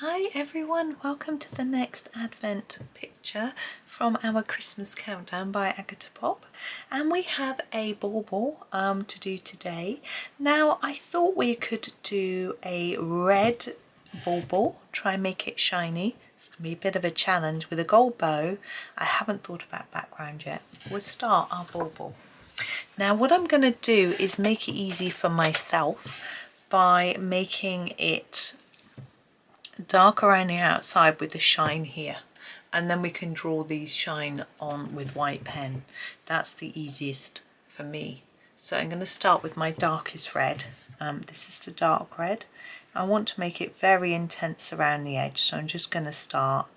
Hi everyone, welcome to the next Advent picture from our Christmas countdown by Agotapop, and we have a bauble to do today. Now I thought we could do a red bauble, try and make it shiny. It's going to be a bit of a challenge with a gold bow. I haven't thought about background yet. We'll start our bauble. Now what I'm going to do is make it easy for myself by making it dark around the outside with the shine here, and then we can draw these shine on with white pen. That's the easiest for me. So I'm going to start with my darkest red. This is the dark red. I want to make it very intense around the edge, so I'm just going to start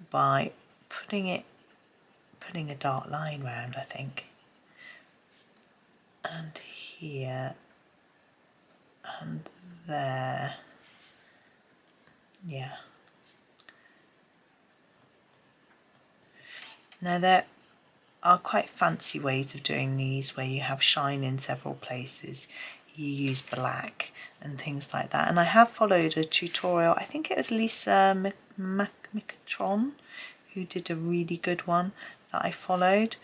by putting a dark line round, I think, and here and there. Yeah. Now there are quite fancy ways of doing these where you have shine in several places. You use black and things like that. And I have followed a tutorial, I think it was Lisa Micatron who did a really good one that I followed.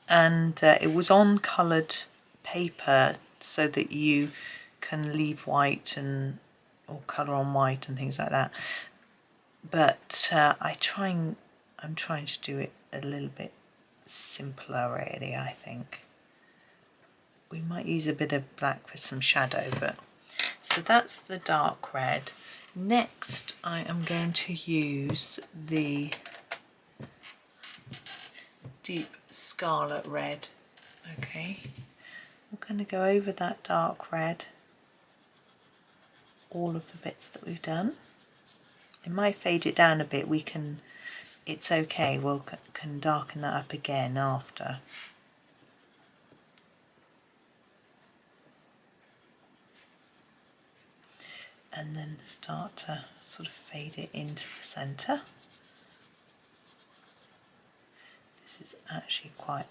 And it was on coloured paper so that you can leave white and or colour on white and things like that, but I'm trying to do it a little bit simpler really. I think we might use a bit of black with some shadow, but so that's the dark red. Next I am going to use the deep scarlet red. Okay, we're going to go over that dark red, all of the bits that we've done. It might fade it down a bit, it's okay, we'll can darken that up again after. And then start to sort of fade it into the centre. This is actually quite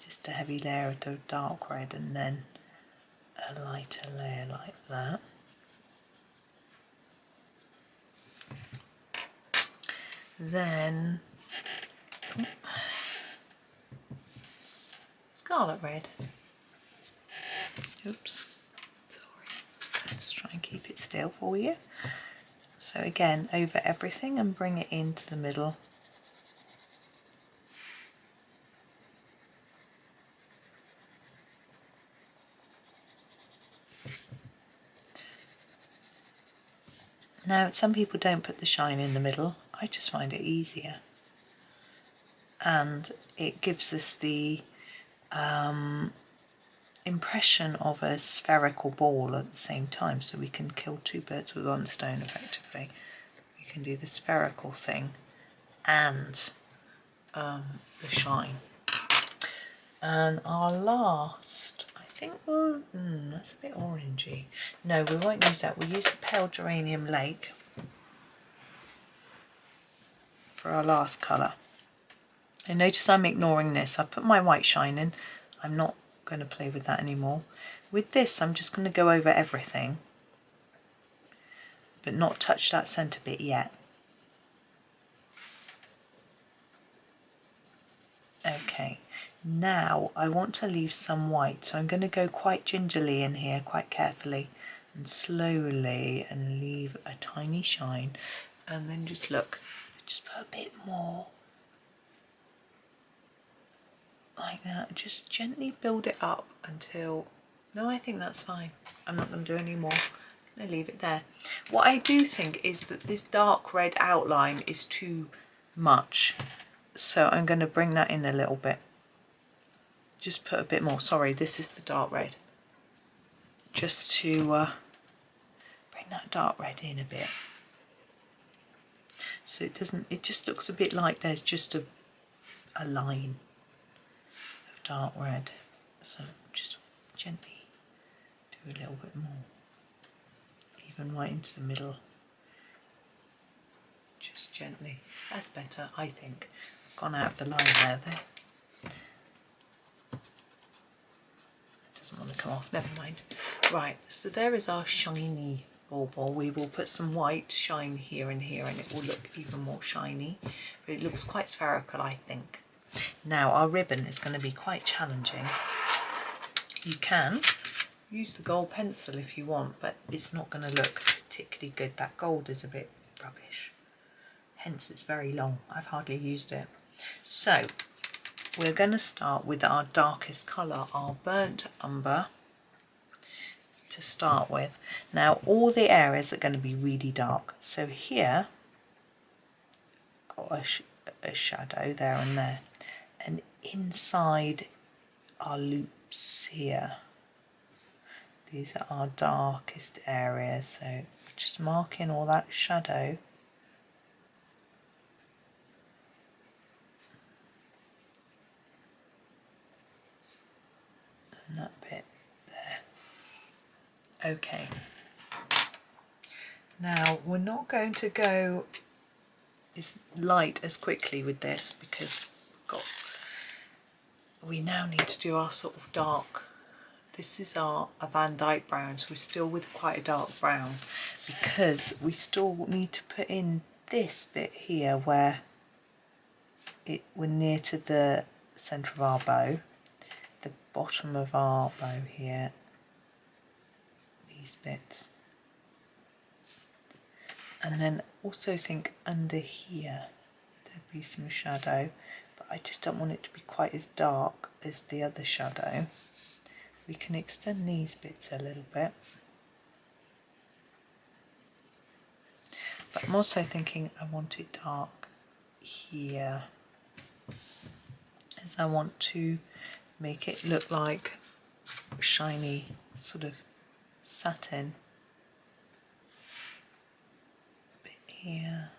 just a heavy layer of the dark red and then a lighter layer like that. Then scarlet red. Oops, sorry. Let's try and keep it still for you. So again, over everything and bring it into the middle. Now, some people don't put the shine in the middle. I just find it easier. And it gives us the impression of a spherical ball at the same time, so we can kill two birds with one stone effectively. We can do the spherical thing and the shine. And our last, I think, that's a bit orangey. No, we won't use that. We'll use the pale geranium lake for our last colour. And notice I'm ignoring this. I put my white shine in. I'm not going to play with that anymore. With this, I'm just going to go over everything, but not touch that centre bit yet. Okay, now I want to leave some white, so I'm going to go quite gingerly in here, quite carefully and slowly, and leave a tiny shine, and then just look, just put a bit more like that. Just gently build it up until, no, I think that's fine. I'm not going to do any more. I'm going to leave it there. What I do think is that this dark red outline is too much, so I'm going to bring that in a little bit. Just put a bit more. Sorry, this is the dark red. Just to bring that dark red in a bit, so it just looks a bit like there's just a line of dark red. So just gently do a little bit more, even right into the middle. Just gently. That's better, I think. Gone out of the line there. Doesn't want to come off, never mind. Right, so there is our shiny bauble, we will put some white shine here and here, and it will look even more shiny, but it looks quite spherical, I think. Now our ribbon is going to be quite challenging. You can use the gold pencil if you want, but it's not going to look particularly good. That gold is a bit rubbish, hence it's very long. I've hardly used it. So we're going to start with our darkest colour, our burnt umber, to start with. Now all the areas are going to be really dark. So here, got a shadow there and there, and inside our loops here, these are our darkest areas. So just marking all that shadow. And that bit there. Okay, now we're not going to go as light as quickly with this because we now need to do our sort of dark. This is a Van Dyck brown, so we're still with quite a dark brown because we still need to put in this bit here where we're near to the centre of our bow, the bottom of our bow here, these bits, and then also think under here there'd be some shadow, but I just don't want it to be quite as dark as the other shadow. We can extend these bits a little bit, but I'm also thinking I want it dark here, as I want to make it look like shiny sort of satin. A bit here.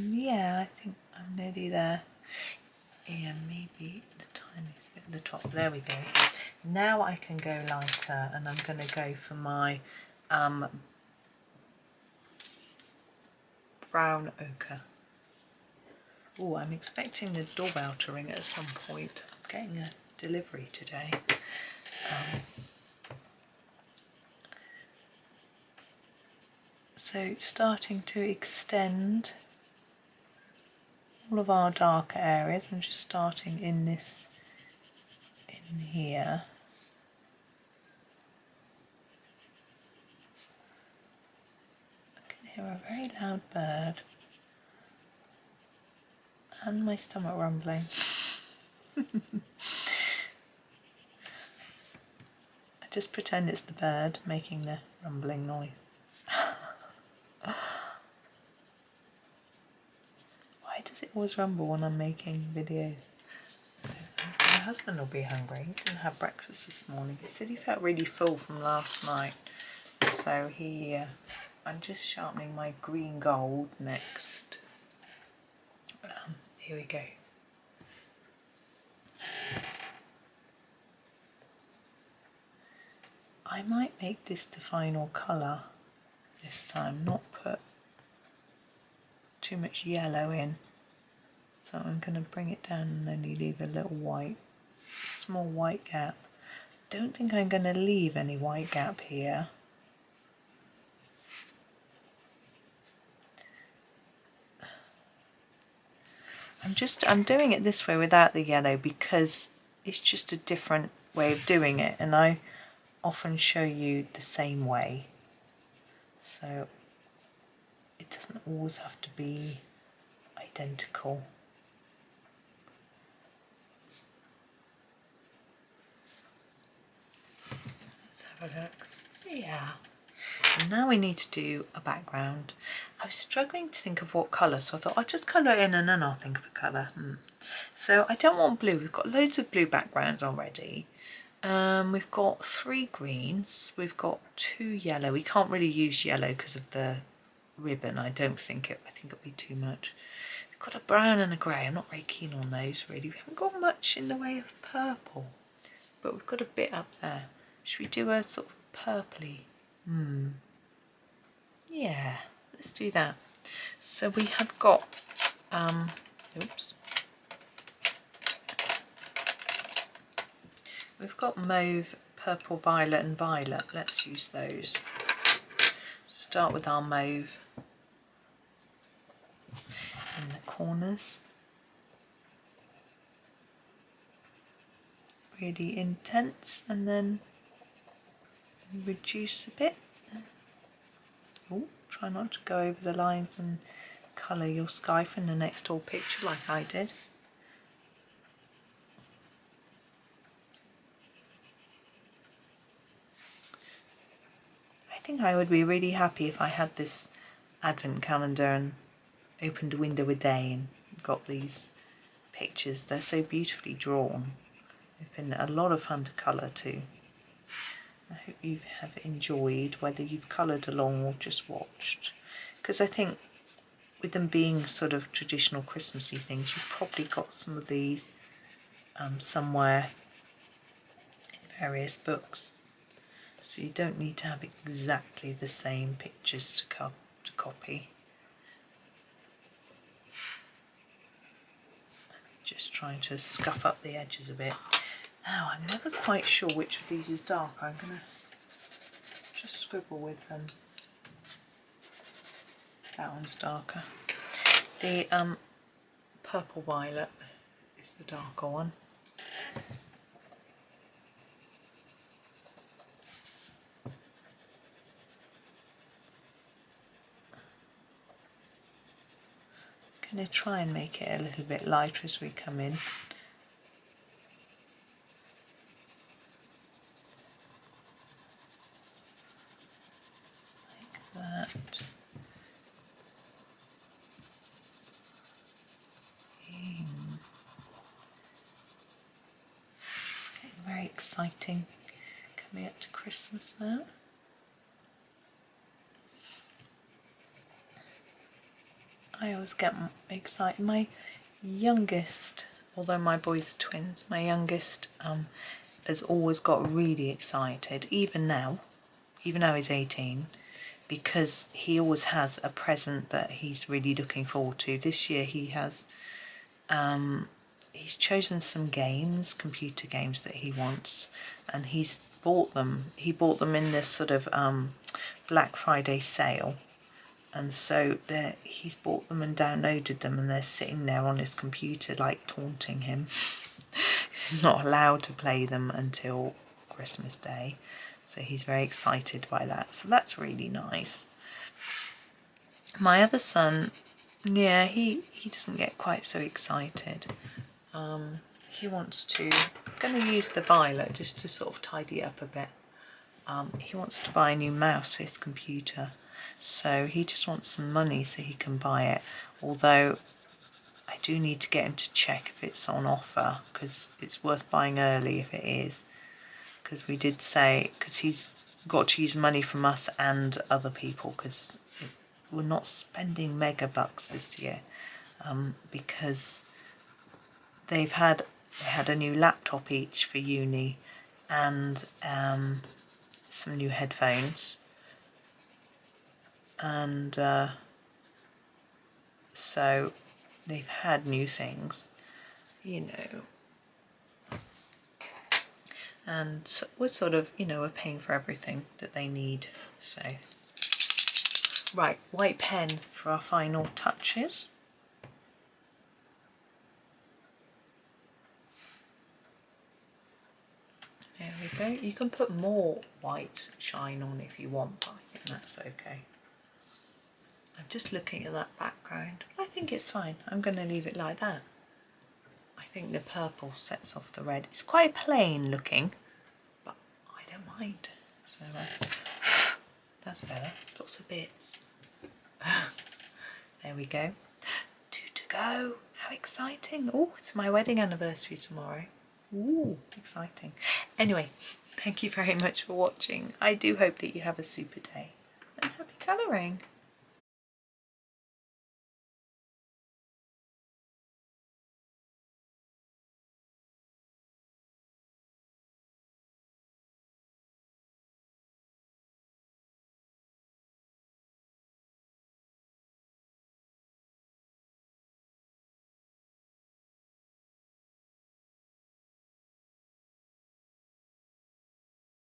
Yeah, I think I'm nearly there. And maybe the tiniest bit at the top. There we go. Now I can go lighter, and I'm going to go for my brown ochre. Oh, I'm expecting the doorbell to ring at some point. I'm getting a delivery today. So starting to extend all of our darker areas. I'm just starting in this, in here. I can hear a very loud bird and my stomach rumbling. I just pretend it's the bird making the rumbling noise. Why does it always rumble when I'm making videos? My husband will be hungry. He didn't have breakfast this morning. He said he felt really full from last night. So I'm just sharpening my green gold next. Here we go. I might make this the final colour this time, not put too much yellow in. So I'm going to bring it down and only leave a little white, small white gap. Don't think I'm going to leave any white gap here. I'm doing it this way without the yellow because it's just a different way of doing it, and I often show you the same way. So it doesn't always have to be identical. Let's have a look. Yeah. And now we need to do a background. I was struggling to think of what colour, so I thought I'll just colour in and then I'll think of a colour. So I don't want blue. We've got loads of blue backgrounds already. We've got 3 greens. We've got 2 yellow. We can't really use yellow because of the ribbon. I think it'll be too much. We've got a brown and a grey. I'm not very keen on those really. We haven't got much in the way of purple, but we've got a bit up there. Should we do a sort of purpley? Yeah, let's do that. So we have got oops, we've got mauve, purple, violet and violet. Let's use those. Start with our mauve in the corners. Really intense, and then reduce a bit. Oh, try not to go over the lines and colour your sky from the next door picture like I did. I think I would be really happy if I had this advent calendar and opened a window a day and got these pictures. They're so beautifully drawn. They've been a lot of fun to colour too. I hope you have enjoyed, whether you've coloured along or just watched, because I think with them being sort of traditional Christmassy things, you've probably got some of these somewhere in various books, so you don't need to have exactly the same pictures to copy. Just trying to scuff up the edges a bit. Now, I'm never quite sure which of these is dark. I'm going to just scribble with them. That one's darker. The purple violet is the darker one. I'm going to try and make it a little bit lighter as we come in. That. It's getting very exciting coming up to Christmas now. I always get excited. My youngest, although my boys are twins, my youngest has always got really excited, even now he's 18, because he always has a present that he's really looking forward to. This year he has, he's chosen some games, computer games that he wants, and he's bought them. He bought them in this sort of Black Friday sale, and so he's bought them and downloaded them, and they're sitting there on his computer like taunting him. He's not allowed to play them until Christmas Day. So he's very excited by that. So that's really nice. My other son, yeah, he doesn't get quite so excited. He wants to, I'm going to use the violet just to sort of tidy up a bit. He wants to buy a new mouse for his computer. So he just wants some money so he can buy it. Although I do need to get him to check if it's on offer, because it's worth buying early if it is. Because we did say, because he's got to use money from us and other people, because we're not spending mega bucks this year, because they had a new laptop each for uni, and some new headphones, and so they've had new things, you know. And so we're sort of, you know, we're paying for everything that they need. So, right, white pen for our final touches. There we go. You can put more white shine on if you want, but I think that's okay. I'm just looking at that background. I think it's fine. I'm going to leave it like that. I think the purple sets off the red. It's quite plain looking, but I don't mind. So that's better. There's lots of bits. There we go. 2 to go. How exciting. Oh, it's my wedding anniversary tomorrow. Ooh, exciting. Anyway, thank you very much for watching. I do hope that you have a super day. And happy colouring.